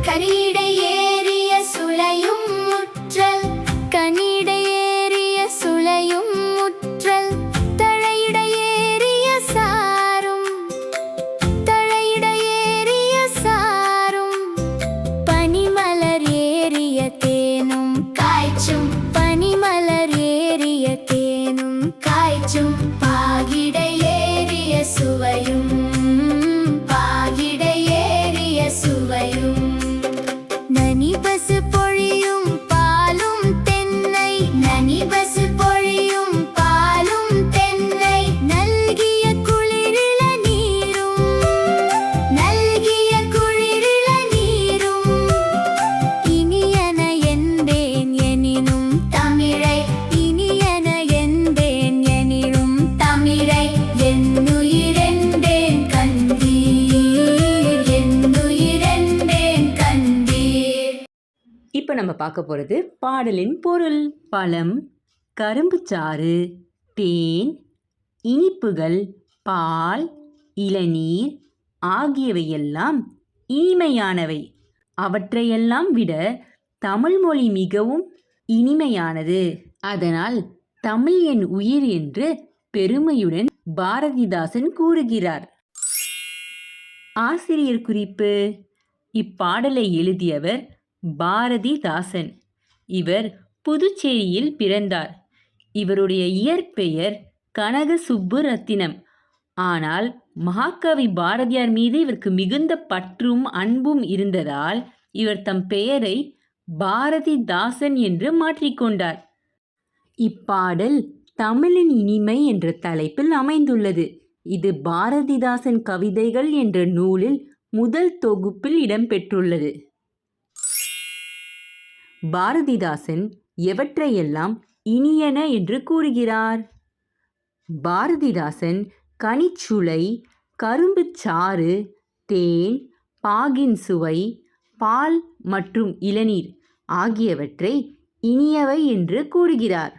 கனிடை ஏறிய சுளையும் முற்றல் கனிடை ஏறிய சுளையும் முற்றல் தழையிட ஏறிய சாரும் தழையிட ஏறிய சாரும் பனிமலர் ஏறிய தேனும் காய்ச்சும் பனிமலர் ஏறிய தேனும் காய்ச்சும் பாகிட ஏறிய சுவையும் பாகிட ஏறிய சுவையும் நனிபசு பொழியும் பாலும் தென்னை நனிபசு பொழியும் பாலும் தென்னை நல்கிய குளிரிள நீரும் நல்கிய குளிரிள நீரும் இனியன என்பேன் எனினும் தமிழை இனியன என்பேன் எனினும் தமிழை என்னுயிரென்பேன் கண்டீர் என்னுயிரென்பேன் கண்டீர். இப்போ நம்ம பார்க்க போகிறது பாடலின் பொருள். பழம், கரும்புச்சாறு, தேன், இனிப்புகள், பால், இளநீர் ஆகியவையெல்லாம் இனிமையானவை. அவற்றையெல்லாம் விட தமிழ் மொழி மிகவும் இனிமையானது. அதனால் தமிழ் என் உயிர் என்று பெருமையுடன் பாரதிதாசன் கூறுகிறார். ஆசிரியர் குறிப்பு: இப்பாடலை எழுதியவர் பாரதிதாசன். இவர் புதுச்சேரியில் பிறந்தார். இவருடைய இயற்பெயர் கனக சுப்புரத்தினம். ஆனால் மகாகவி பாரதியார் மீது இவருக்கு மிகுந்த பற்றும் அன்பும் இருந்ததால் இவர் தம் பெயரை பாரதிதாசன் என்று மாற்றிக்கொண்டார். இப்பாடல் தமிழின் இனிமை என்ற தலைப்பில் அமைந்துள்ளது. இது பாரதிதாசன் கவிதைகள் என்ற நூலில் முதல் தொகுப்பில் இடம்பெற்றுள்ளது. பாரதிதாசன் எவற்றையெல்லாம் இனியன என்று கூறுகிறார்? பாரதிதாசன் கனிச்சுளை, கரும்புச்சாறு, தேன், பாகின் சுவை, பால் மற்றும் இளநீர் ஆகியவற்றை இனியவை என்று கூறுகிறார்.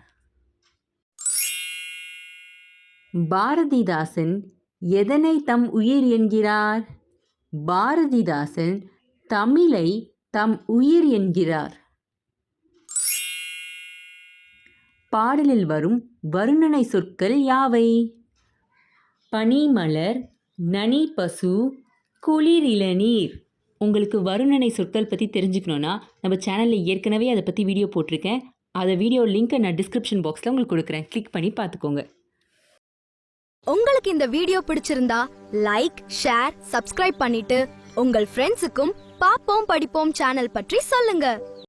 பாரதிதாசன் எதனை தம் உயிர் என்கிறார்? பாரதிதாசன் தமிழை தம் உயிர் என்கிறார். பாடலில் வரும் வருணனை சொற்கள் யாவை? பனிமலர், நனிபசு, குளிரிளநீர். உங்களுக்கு வருணனை சொற்கள் பற்றி தெரிஞ்சுக்கணுன்னா நம்ம சேனலில் ஏற்கனவே அதை பற்றி வீடியோ போட்டிருக்கேன். அதை வீடியோ லிங்க்கை நான் டிஸ்கிரிப்ஷன் பாக்ஸில் உங்களுக்கு கொடுக்குறேன். கிளிக் பண்ணி பார்த்துக்கோங்க. உங்களுக்கு இந்த வீடியோ பிடிச்சிருந்தா லைக், ஷேர், சப்ஸ்கிரைப் பண்ணிட்டு உங்கள் ஃப்ரெண்ட்ஸுக்கும் பாப்போம் படிப்போம் சேனல் பற்றி சொல்லுங்க.